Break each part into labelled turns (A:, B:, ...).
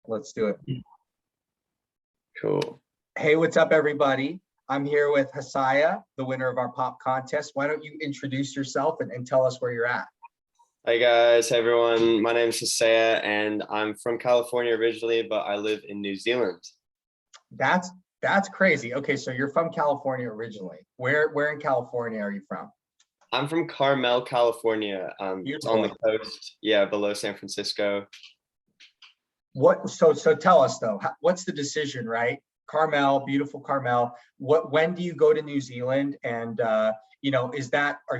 A: Let's do it.
B: Cool.
A: Hey, what's up, everybody? I'm here with Haseya, the winner of our pop contest. Why don't you introduce yourself and tell us where you're at?
B: Hi guys, hey everyone. My name is Haseya and I'm from California originally, but I live in New Zealand.
A: That's crazy. Okay, so you're from California originally. Where in California are you from?
B: I'm from Carmel, California. It's on the coast, yeah, below San Francisco.
A: So tell us though, what's the decision, right? Carmel, beautiful Carmel. When do you go to New Zealand? And are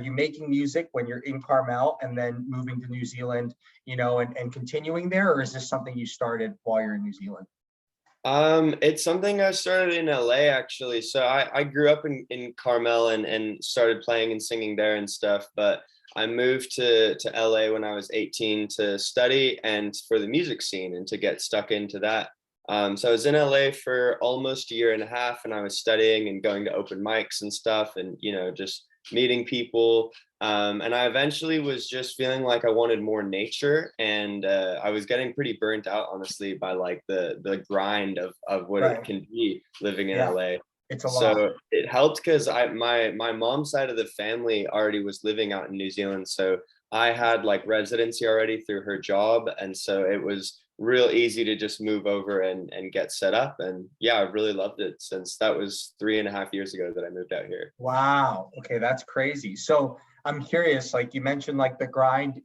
A: you making music when you're in Carmel and then moving to New Zealand, and continuing there, or is this something you started while you're in New Zealand?
B: It's something I started in LA actually. So I grew up in Carmel and started playing and singing there and stuff, but I moved to LA when I was 18 to study and for the music scene and to get stuck into that. So I was in LA for almost a year and a half and I was studying and going to open mics and stuff and, just meeting people. And I eventually was just feeling like I wanted more nature and I was getting pretty burnt out, honestly, by like the grind of what
A: Right.
B: it can be living in
A: Yeah.
B: LA.
A: It's a
B: So
A: lot.
B: it helped because my mom's side of the family already was living out in New Zealand. So I had like residency already through her job. And so it was real easy to just move over and get set up. And yeah, I really loved it since that was 3.5 years ago that I moved out here.
A: Wow. Okay, that's crazy. So I'm curious, like you mentioned, like the grind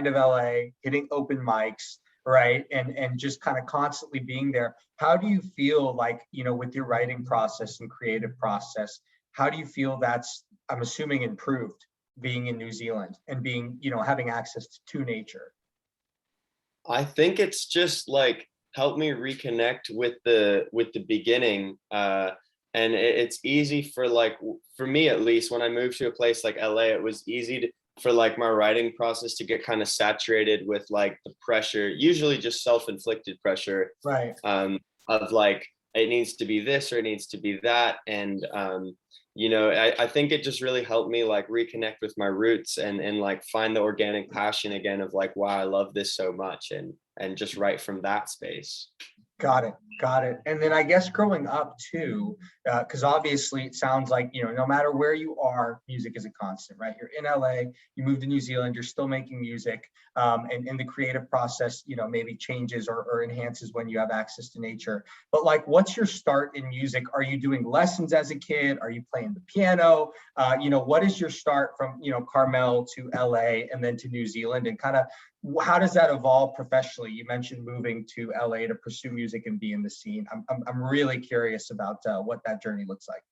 A: of LA, hitting open mics, right? And just kind of constantly being there. How do you feel like, with your writing process and creative process, how do you feel that's, I'm assuming, improved being in New Zealand and being, having access to nature?
B: I think it's just like helped me reconnect with the beginning. And it's easy for me at least, when I moved to a place like LA, it was easy for like my writing process to get kind of saturated with like the pressure, usually just self-inflicted pressure,
A: Right.
B: of like it needs to be this or it needs to be that. And I think it just really helped me like reconnect with my roots and like find the organic passion again of like why I love this so much and just write from that space.
A: Got it. And then I guess growing up too, because obviously it sounds like, no matter where you are, music is a constant, right? You're in LA, you move to New Zealand, you're still making music, and the creative process, maybe changes or enhances when you have access to nature. But like, what's your start in music? Are you doing lessons as a kid? Are you playing the piano? What is your start from, Carmel to LA and then to New Zealand, and kind of how does that evolve professionally? You mentioned moving to LA to pursue music and be in the scene. I'm really curious about what that journey looks like.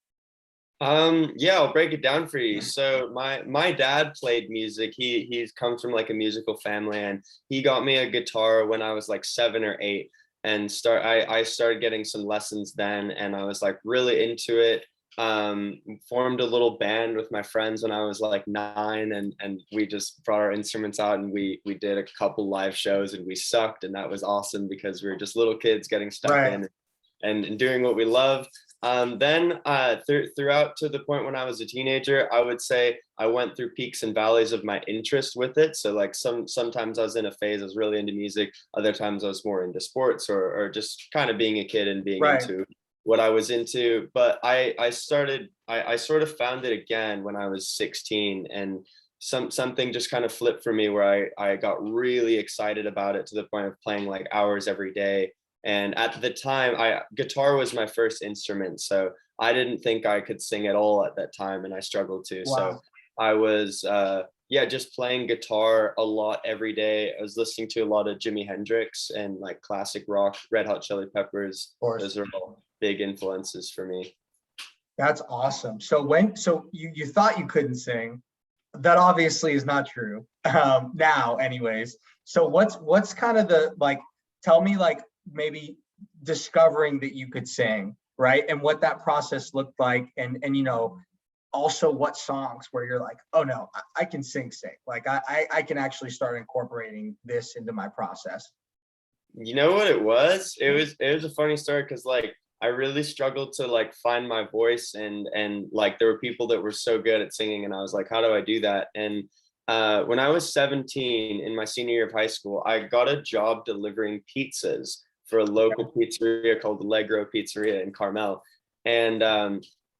B: Yeah, I'll break it down for you. So my dad played music. He comes from like a musical family, and he got me a guitar when I was like 7 or 8, and I started getting some lessons then, and I was like really into it. Formed a little band with my friends when I was like 9, and we just brought our instruments out and we did a couple live shows and we sucked, and that was awesome because we were just little kids getting stuck
A: Right.
B: in and doing what we love. Then throughout to the point when I was a teenager, I would say I went through peaks and valleys of my interest with it. So like sometimes I was in a phase I was really into music, other times I was more into sports or just kind of being a kid and being
A: Right.
B: into what I was into. But I sort of found it again when I was 16, and something just kind of flipped for me where I got really excited about it to the point of playing like hours every day. And at the time, guitar was my first instrument, so I didn't think I could sing at all at that time, and I struggled to.
A: Wow.
B: So I was just playing guitar a lot every day. I was listening to a lot of Jimi Hendrix and like classic rock, Red Hot Chili Peppers. Those are all big influences for me.
A: That's awesome. So you thought you couldn't sing. That obviously is not true. Now anyways. So what's kind of the, like, tell me, like, maybe discovering that you could sing, right? And what that process looked like, and also what songs where you're like, oh no, I can sing. Like I can actually start incorporating this into my process.
B: You know what it was? It was a funny story because like I really struggled to like find my voice, and like there were people that were so good at singing, and I was like, how do I do that? And when I was 17 in my senior year of high school, I got a job delivering pizzas for a local pizzeria called Allegro Pizzeria in Carmel. And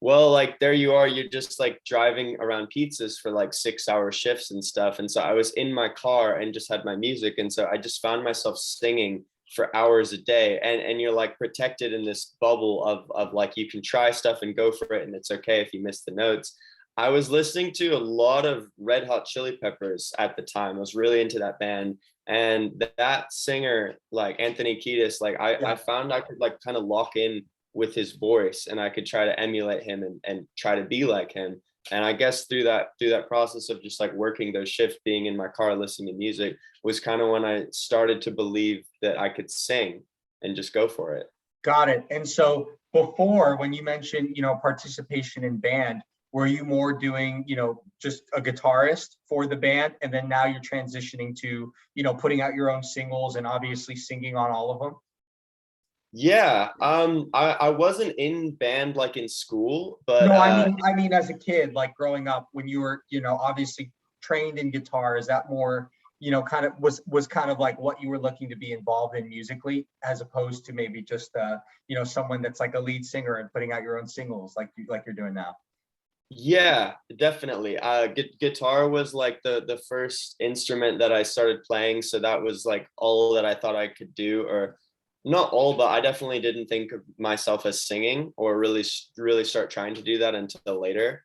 B: well, like there you are, you're just like driving around pizzas for like 6-hour shifts and stuff. And so I was in my car and just had my music. And so I just found myself singing for hours a day. And you're like protected in this bubble of like, you can try stuff and go for it. And it's okay if you miss the notes. I was listening to a lot of Red Hot Chili Peppers at the time. I was really into that band. And that singer, like Anthony Kiedis, like I found I could like kind of lock in with his voice, and I could try to emulate him and try to be like him. And I guess through that process of just like working those shifts, being in my car, listening to music, was kind of when I started to believe that I could sing and just go for it.
A: Got it. And so before, when you mentioned, participation in band, were you more doing, just a guitarist for the band? And then now you're transitioning to, putting out your own singles and obviously singing on all of them?
B: Yeah. I wasn't in band like in school, but
A: No, I mean, as a kid, like growing up, when you were, obviously trained in guitar, is that more, kind of was kind of like what you were looking to be involved in musically, as opposed to maybe just, someone that's like a lead singer and putting out your own singles like you're doing now?
B: yeah, definitely. Guitar was like the first instrument that I started playing, so that was like all that I thought I could do, or not all, but I definitely didn't think of myself as singing or really start trying to do that until later.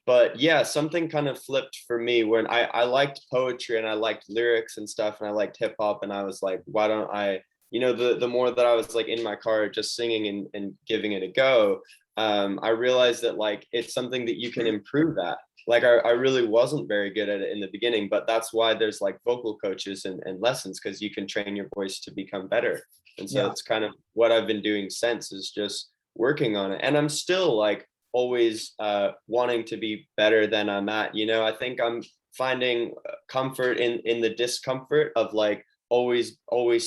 B: But yeah, something kind of flipped for me when I liked poetry and I liked lyrics and stuff, and I liked hip hop, and I was like, why don't I, the more that I was like in my car just singing and giving it a go, I realized that like it's something that you can improve at. Like I really wasn't very good at it in the beginning, but that's why there's like vocal coaches and lessons, because you can train your voice to become better. And so it's kind of what I've been doing since, is just working on it. And I'm still like always wanting to be better than I'm at. I think I'm finding comfort in the discomfort of like always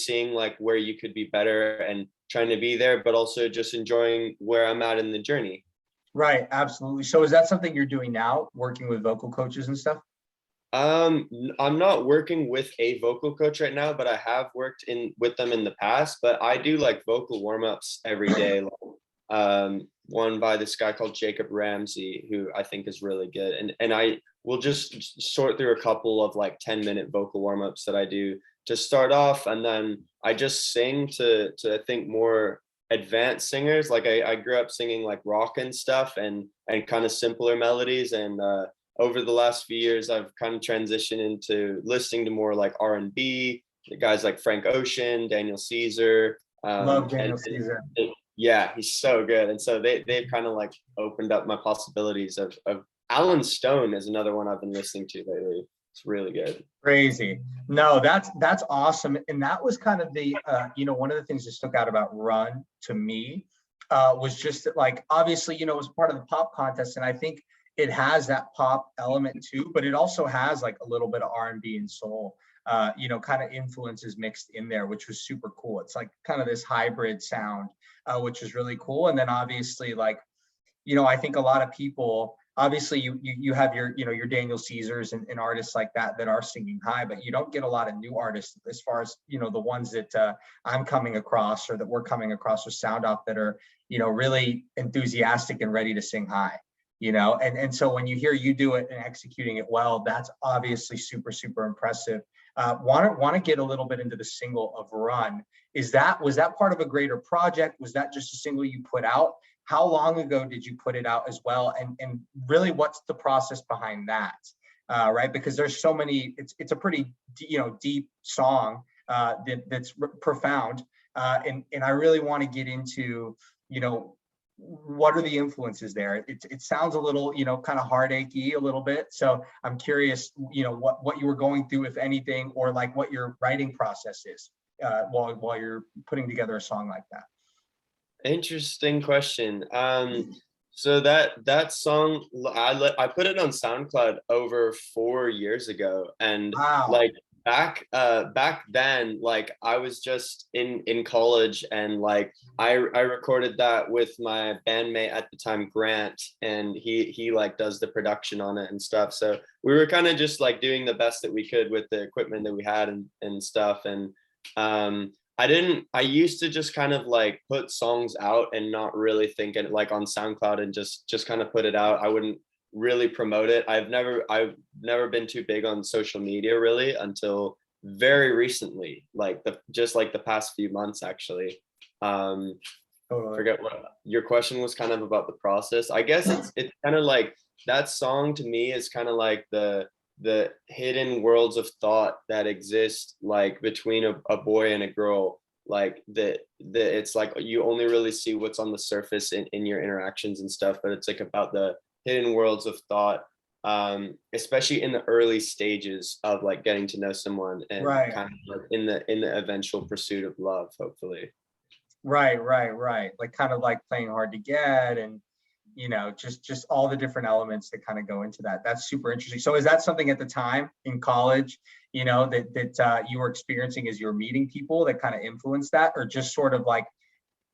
B: seeing like where you could be better and trying to be there, but also just enjoying where I'm at in the journey.
A: Right, absolutely. So is that something you're doing now, working with vocal coaches and stuff?
B: I'm not working with a vocal coach right now, but I have worked in with them in the past. But I do like vocal warm-ups every day. One by this guy called Jacob Ramsey, who I think is really good. And I will just sort through a couple of like 10-minute vocal warm-ups that I do to start off, and then I just sing to I think more advanced singers. Like I grew up singing like rock and stuff, and kind of simpler melodies, and over the last few years I've kind of transitioned into listening to more like R&B, guys like Frank Ocean, Daniel Caesar.
A: Love Daniel Caesar.
B: Yeah, he's so good. And so they've kind of like opened up my possibilities of Alan Stone is another one I've been listening to lately. It's really good.
A: Crazy. No, that's awesome. And that was kind of the, one of the things that stuck out about Run to me was just that, like, obviously, it was part of the pop contest. And I think it has that pop element too, but it also has like a little bit of R&B and soul, kind of influences mixed in there, which was super cool. It's like kind of this hybrid sound, which is really cool. And then obviously, like, I think a lot of people, obviously you have your Daniel Caesars and artists like that are singing high, but you don't get a lot of new artists as far as, the ones that I'm coming across or that we're coming across with Sound Off that are, really enthusiastic and ready to sing high, and so when you hear you do it and executing it well, that's obviously super, super impressive. Want to get a little bit into the single of Run. Was that part of a greater project? Was that just a single you put out? How long ago did you put it out as well? And really, what's the process behind that? Right, because there's so many. It's a pretty deep song that's profound, and I really want to get into what are the influences there. It sounds a little kind of heartachy a little bit. So I'm curious what you were going through, if anything, or like what your writing process is while you're putting together a song like that.
B: Interesting question. So that song, I put it on SoundCloud over 4 years ago, and
A: Wow.
B: like back then, like I was just in college, and like I recorded that with my bandmate at the time, Grant, and he like does the production on it and stuff. So we were kind of just like doing the best that we could with the equipment that we had and stuff, and I used to just kind of like put songs out and not really think it like on SoundCloud and just kind of put it out. I wouldn't really promote it. I've never been too big on social media really until very recently, like the past few months actually. Um,
A: Totally.
B: Forget what your question was kind of about the process. I guess it's kind of like that song to me is kind of like the hidden worlds of thought that exist like between a boy and a girl, like the it's like you only really see what's on the surface in your interactions and stuff, but it's like about the hidden worlds of thought, especially in the early stages of like getting to know someone and
A: Right.
B: kind of like in the eventual pursuit of love, hopefully.
A: Right. Like kind of like playing hard to get, and just all the different elements that kind of go into that. That's super interesting. So is that something at the time in college, that you were experiencing as you were meeting people that kind of influenced that, or just sort of like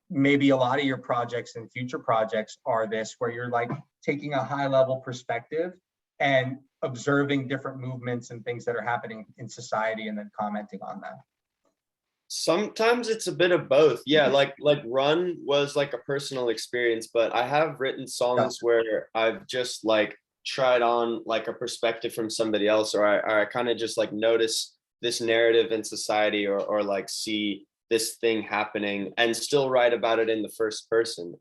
A: maybe a lot of your projects and future projects are this, where you're like taking a high level perspective and observing different movements and things that are happening in society and then commenting on them?
B: Sometimes it's a bit of both. Yeah, like Run was like a personal experience, but I have written
A: Yeah.
B: songs where I've just like tried on like a perspective from somebody else, or I kind of just like notice this narrative in society, or like see this thing happening and still write about it in the first person.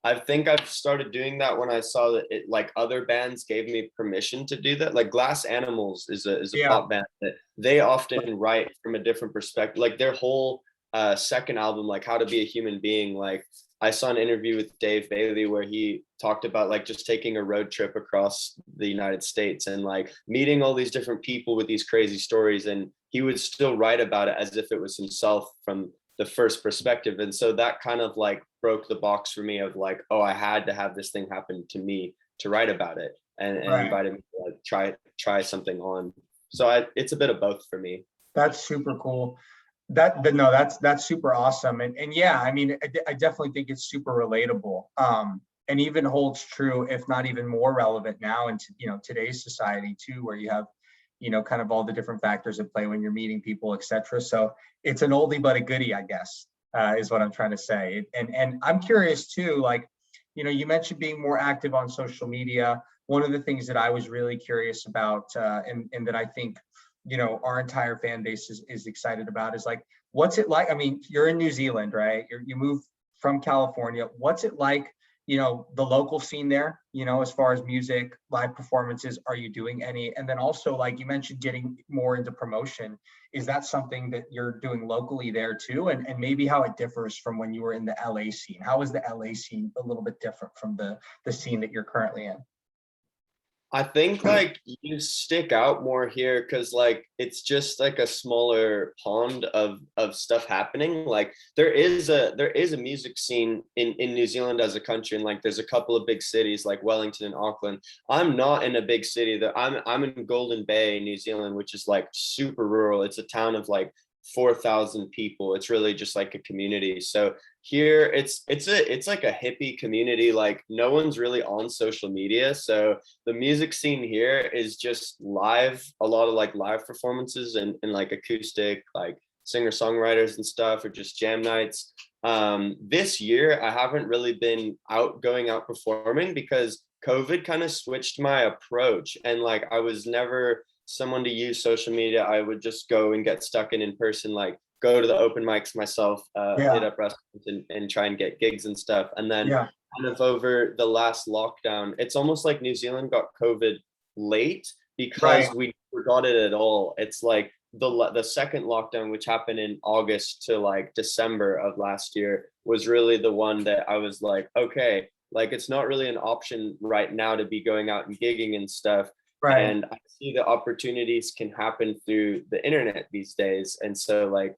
B: I think I've started doing that when I saw that it like other bands gave me permission to do that. Like Glass Animals is a
A: Yeah.
B: pop band that they often write from a different perspective. Like their whole second album, like How to Be a Human Being, like I saw an interview with Dave Bailey where he talked about like just taking a road trip across the United States and like meeting all these different people with these crazy stories, and he would still write about it as if it was himself from the first perspective. And so that kind of like broke the box for me of like, oh, I had to have this thing happen to me to write about it, and
A: Right.
B: invited me to like try something on. So it's a bit of both for me.
A: That's super cool. No, that's super awesome. And yeah, I mean, I definitely think it's super relatable. And even holds true, if not even more relevant now into, today's society too, where you have, kind of all the different factors at play when you're meeting people, et cetera. So it's an oldie but a goodie, I guess, is what I'm trying to say. And I'm curious too, like, you mentioned being more active on social media. One of the things that I was really curious about, and that I think, our entire fan base is excited about, is like, what's it like? I mean, you're in New Zealand, right? You moved from California. What's it like, the local scene there, as far as music, live performances? Are you doing any? And then also, like you mentioned, getting more into promotion. Is that something that you're doing locally there too? And maybe how it differs from when you were in the LA scene? How is the LA scene a little bit different from the scene that you're currently in?
B: I think like you stick out more here because like it's just like a smaller pond of stuff happening. Like there is a music scene in New Zealand as a country, and like there's a couple of big cities like Wellington and Auckland. I'm not in a big city. That I'm in Golden Bay, New Zealand, which is like super rural. It's a town of like 4,000 people. It's really just like a community. So here it's like a hippie community. Like no one's really on social media. So the music scene here is just live, a lot of like live performances and like acoustic, like singer songwriters and stuff, or just jam nights. This year I haven't really been going out performing because COVID kind of switched my approach, and like I was never someone to use social media. I would just go and get stuck in person, like go to the open mics myself, hit
A: Yeah.
B: up restaurants and try and get gigs and stuff. And then
A: Yeah.
B: kind of over the last lockdown, it's almost like New Zealand got COVID late
A: Right.
B: because we forgot it at all. It's like the second lockdown, which happened in August to like December of last year, was really the one that I was like, okay, like it's not really an option right now to be going out and gigging and stuff.
A: Right.
B: And I see the opportunities can happen through the internet these days. And so like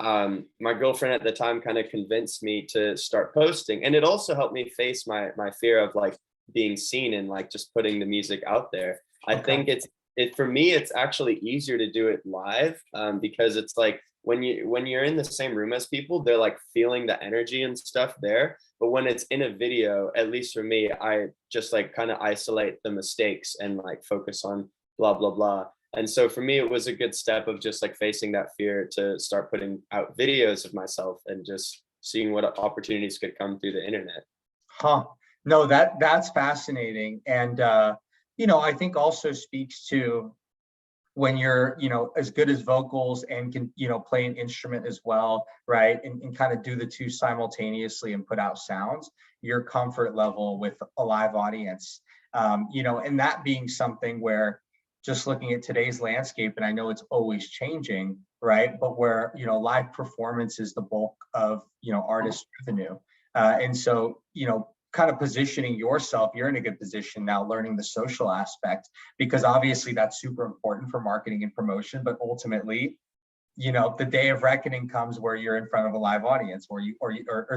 B: my girlfriend at the time kind of convinced me to start posting, and it also helped me face my fear of like being seen and like just putting the music out there. I
A: Okay.
B: think it for me it's actually easier to do it live, because it's like when you're in the same room as people, they're like feeling the energy and stuff there. But when it's in a video, at least for me, I just like kind of isolate the mistakes and like focus on blah blah blah. And so for me, it was a good step of just like facing that fear to start putting out videos of myself and just seeing what opportunities could come through the internet.
A: Huh. No, that's fascinating. And I think also speaks to when you're, as good as vocals and can, play an instrument as well, right? And kind of do the two simultaneously and put out sounds, your comfort level with a live audience. And that being something where just looking at today's landscape, and I know it's always changing, right? But where, live performance is the bulk of, artist revenue. And so, kind of positioning yourself, you're in a good position now, learning the social aspect, because obviously that's super important for marketing and promotion. But ultimately, the day of reckoning comes where you're in front of a live audience, or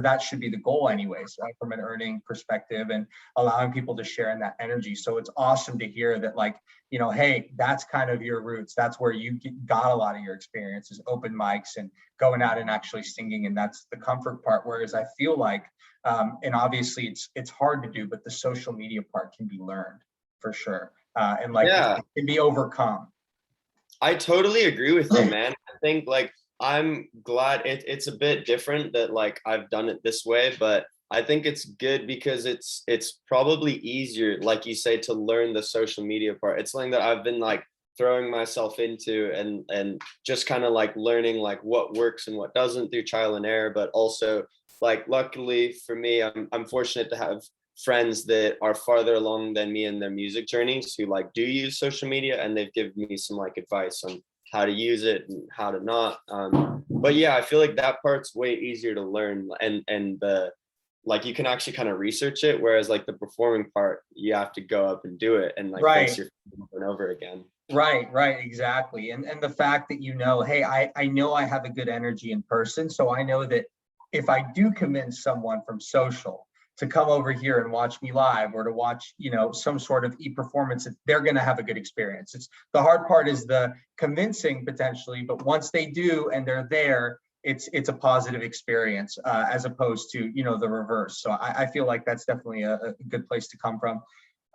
A: that should be the goal anyways, right? From an earning perspective and allowing people to share in that energy. So it's awesome to hear that, like, hey, that's kind of your roots. That's where you got a lot of your experiences, open mics and going out and actually singing. And that's the comfort part. Whereas I feel like, and obviously it's hard to do, but the social media part can be learned for sure. And like,
B: Yeah.
A: it can be overcome.
B: I totally agree with you, man. I think like I'm glad it's a bit different that like I've done it this way, but I think it's good because it's probably easier, like you say, to learn the social media part. It's something that I've been like throwing myself into and just kind of like learning like what works and what doesn't through trial and error. But also like luckily for me, I'm fortunate to have friends that are farther along than me in their music journeys who like do use social media, and they've given me some like advice on how to use it and how to not. But yeah, I feel like that part's way easier to learn, and the like you can actually kind of research it, whereas like the performing part you have to go up and do it and like face your over and over again.
A: Right, exactly. And the fact that, hey, I know I have a good energy in person, so I know that if I do convince someone from social to come over here and watch me live, or to watch, some sort of e-performance, they're going to have a good experience. It's the hard part is the convincing potentially, but once they do and they're there, it's a positive experience, as opposed to, the reverse. So I feel like that's definitely a good place to come from.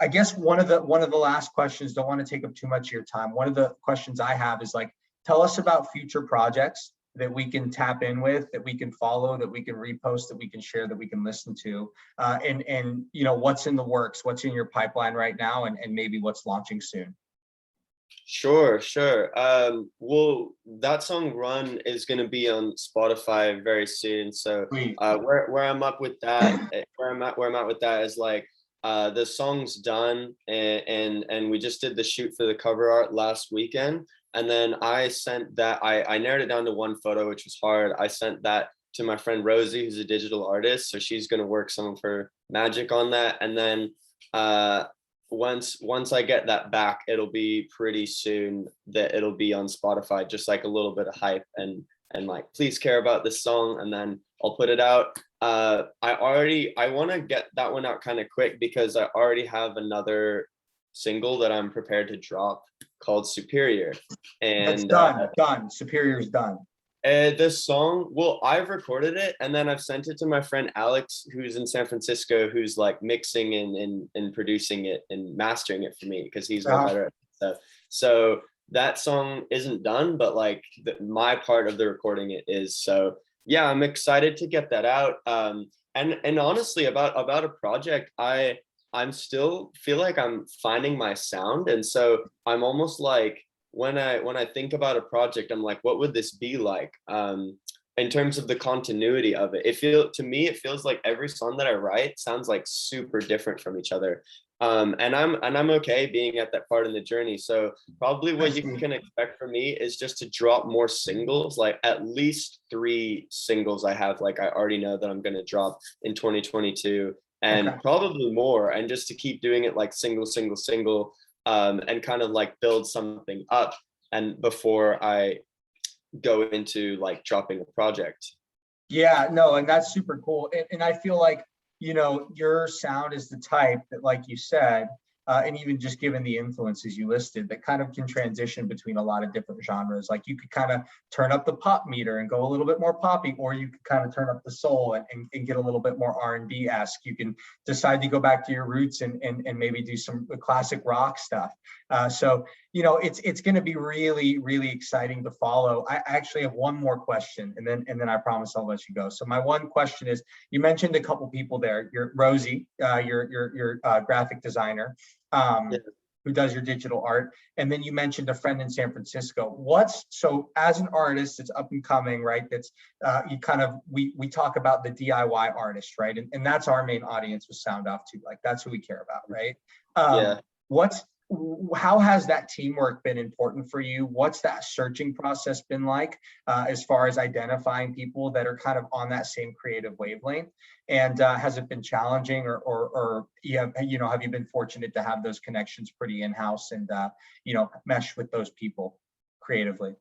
A: I guess one of the last questions, don't want to take up too much of your time. One of the questions I have is like, tell us about future projects that we can tap in with, that we can follow, that we can repost, that we can share, that we can listen to, and what's in the works, what's in your pipeline right now, and maybe what's launching soon.
B: Sure. Well, that song "Run" is going to be on Spotify very soon. So where I'm up with that, where I'm at with that is like the song's done, and we just did the shoot for the cover art last weekend. And then I sent that, I narrowed it down to one photo, which was hard. I sent that to my friend Rosie, who's a digital artist. So she's going to work some of her magic on that. And then once I get that back, it'll be pretty soon that it'll be on Spotify, just like a little bit of hype and like, please care about this song. And then I'll put it out. I want to get that one out kind of quick because I already have another single that I'm prepared to drop called Superior. And
A: that's done. Superior's done.
B: This song, well, I've recorded it and then I've sent it to my friend Alex, who's in San Francisco, who's like mixing and producing it and mastering it for me because he's way better at stuff. So that song isn't done, but like my part of the recording it is. So yeah, I'm excited to get that out. And honestly, about a project, I'm still feel like I'm finding my sound. And so I'm almost like when I think about a project, I'm like, what would this be like? In terms of the continuity of it. To me, it feels like every song that I write sounds like super different from each other. And I'm okay being at that part in the journey. So probably what you can expect from me is just to drop more singles, like at least 3 singles I have, like I already know that I'm going to drop in 2022. And probably more, and just to keep doing it like single, and kind of like build something up, and before I go into like dropping a project.
A: Yeah, no, and that's super cool. And I feel like, your sound is the type that, like you said, and even just given the influences you listed, that kind of can transition between a lot of different genres. Like you could kind of turn up the pop meter and go a little bit more poppy, or you could kind of turn up the soul and get a little bit more R&B-esque. You can decide to go back to your roots and maybe do some classic rock stuff. So, you know, it's going to be really, really exciting to follow. I actually have one more question, and then I promise I'll let you go. So my one question is, you mentioned a couple people there. You're Rosie, your graphic designer,
B: Yeah.
A: who does your digital art, and then you mentioned a friend in San Francisco. So as an artist that's up and coming, right? That's you kind of we talk about the DIY artist, right? And that's our main audience with Sound Off too. Like that's who we care about, right?
B: Yeah.
A: How has that teamwork been important for you? What's that searching process been like, as far as identifying people that are kind of on that same creative wavelength? And has it been challenging, or have you been fortunate to have those connections pretty in-house and mesh with those people creatively?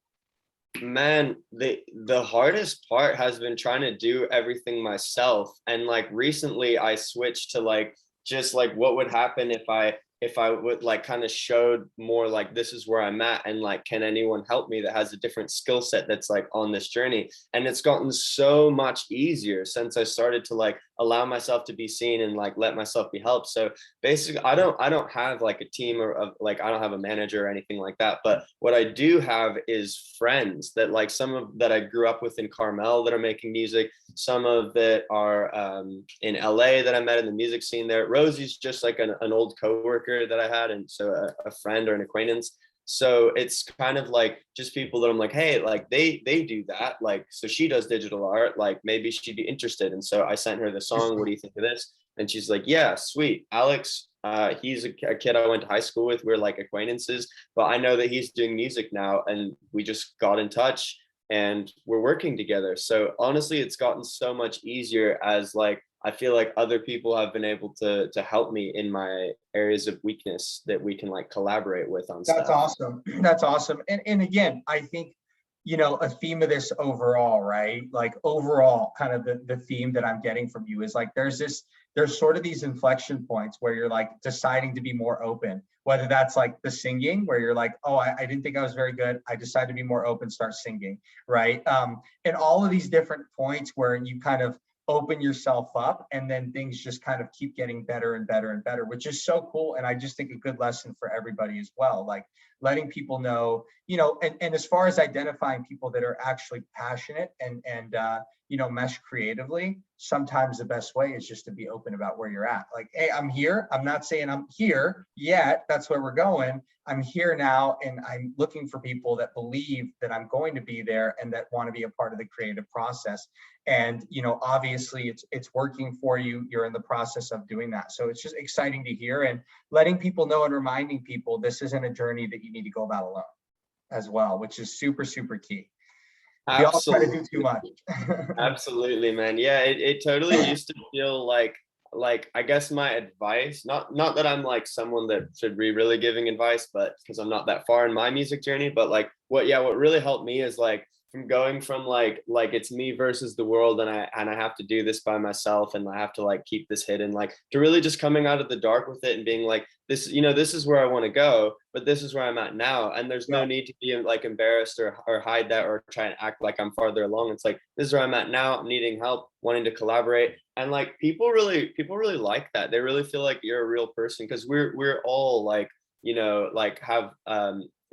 B: Man, the hardest part has been trying to do everything myself. And like recently I switched to like just like what would happen if I would like kind of showed more like this is where I'm at, and like can anyone help me that has a different skill set that's like on this journey. And it's gotten so much easier since I started to like allow myself to be seen and like let myself be helped. So basically I don't have like a team of like I don't have a manager or anything like that, but what I do have is friends that like some of that I grew up with in Carmel that are making music, some of that are in LA that I met in the music scene there. Rosie's just like an old coworker that I had, and so a friend or an acquaintance. So it's kind of like just people that I'm like, hey, like they do that, like so she does digital art, like maybe she'd be interested. And so I sent her the song, what do you think of this? And she's like, yeah, sweet. Alex, he's a kid I went to high school with, we're like acquaintances, but I know that he's doing music now, and we just got in touch and we're working together. So honestly, it's gotten so much easier as like I feel like other people have been able to help me in my areas of weakness that we can like collaborate with on
A: That's
B: stuff.
A: awesome. That's awesome. And again, I think, a theme of this overall, right? Like overall, kind of the theme that I'm getting from you is like there's sort of these inflection points where you're like deciding to be more open, whether that's like the singing where you're like, oh, I didn't think I was very good. I decided to be more open, start singing, right? And all of these different points where you kind of open yourself up, and then things just kind of keep getting better and better and better, which is so cool. And I just think a good lesson for everybody as well, like letting people know, and as far as identifying people that are actually passionate and mesh creatively, sometimes the best way is just to be open about where you're at. Like, hey, I'm here. I'm not saying I'm here yet. That's where we're going. I'm here now, and I'm looking for people that believe that I'm going to be there and that want to be a part of the creative process. And obviously it's working for you. You're in the process of doing that. So it's just exciting to hear, and letting people know and reminding people this isn't a journey that you need to go about alone as well, which is super, super key. We all try to do too much.
B: Absolutely, man. Yeah, it totally used to feel like I guess my advice, not that I'm like someone that should be really giving advice, but because I'm not that far in my music journey, but like what really helped me is like from going from like it's me versus the world, and I have to do this by myself, and I have to like keep this hidden, like to really just coming out of the dark with it and being like this, this is where I want to go, but this is where I'm at now, and there's no need to be like embarrassed or hide that or try and act like I'm farther along. It's like this is where I'm at now. I'm needing help, wanting to collaborate, and like people really like that. They really feel like you're a real person, because we're all like like have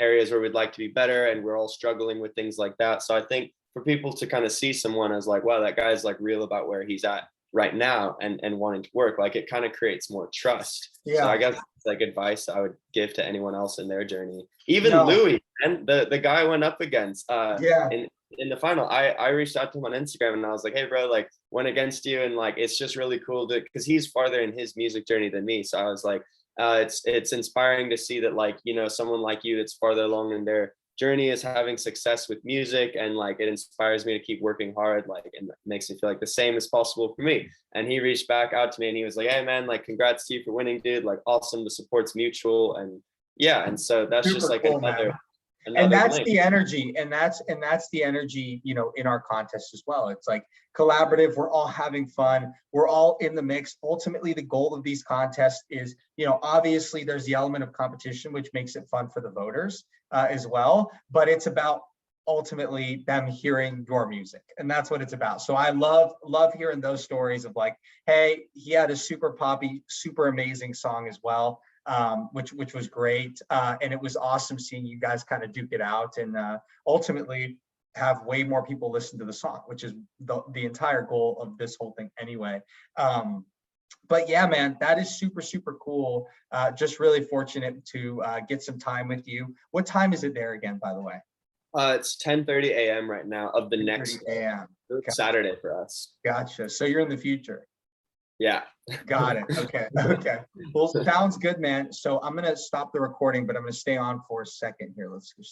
B: areas where we'd like to be better, and we're all struggling with things like that. So I think for people to kind of see someone as like, wow, that guy's like real about where he's at right now and wanting to work, like it kind of creates more trust. So I guess it's like advice I would give to anyone else in their journey. Even Louis, and the guy I went up against in the final, I reached out to him on Instagram and I was like, hey bro, like went against you, and like it's just really cool because he's farther in his music journey than me. So I was like, it's inspiring to see that like someone like you that's farther along in their journey is having success with music, and like it inspires me to keep working hard, like, and it makes me feel like the same is possible for me. And he reached back out to me and he was like, hey man, like congrats to you for winning, dude, like awesome, the support's mutual. And yeah, and so that's
A: Super
B: just like
A: cool,
B: another
A: man. And
B: another
A: that's
B: link.
A: the energy, and that's the energy, you know, in our contest as well. It's like collaborative, we're all having fun, we're all in the mix. Ultimately, the goal of these contests is, you know, obviously there's the element of competition, which makes it fun for the voters as well, but it's about ultimately them hearing your music, and that's what it's about. So I love hearing those stories of like, hey, he had a super poppy, super amazing song as well, which was great, and it was awesome seeing you guys kind of duke it out, and ultimately have way more people listen to the song, which is the entire goal of this whole thing anyway. But yeah, man, that is super cool. Just really fortunate to get some time with you. What time is it there again, by the way?
B: It's 10:30 a.m. right now of the
A: 10:30
B: next
A: a.m.
B: Saturday for us.
A: Gotcha. So you're in the future.
B: Yeah.
A: Got it. Okay. Okay. Well, sounds good, man. So I'm gonna stop the recording, but I'm gonna stay on for a second here. Let's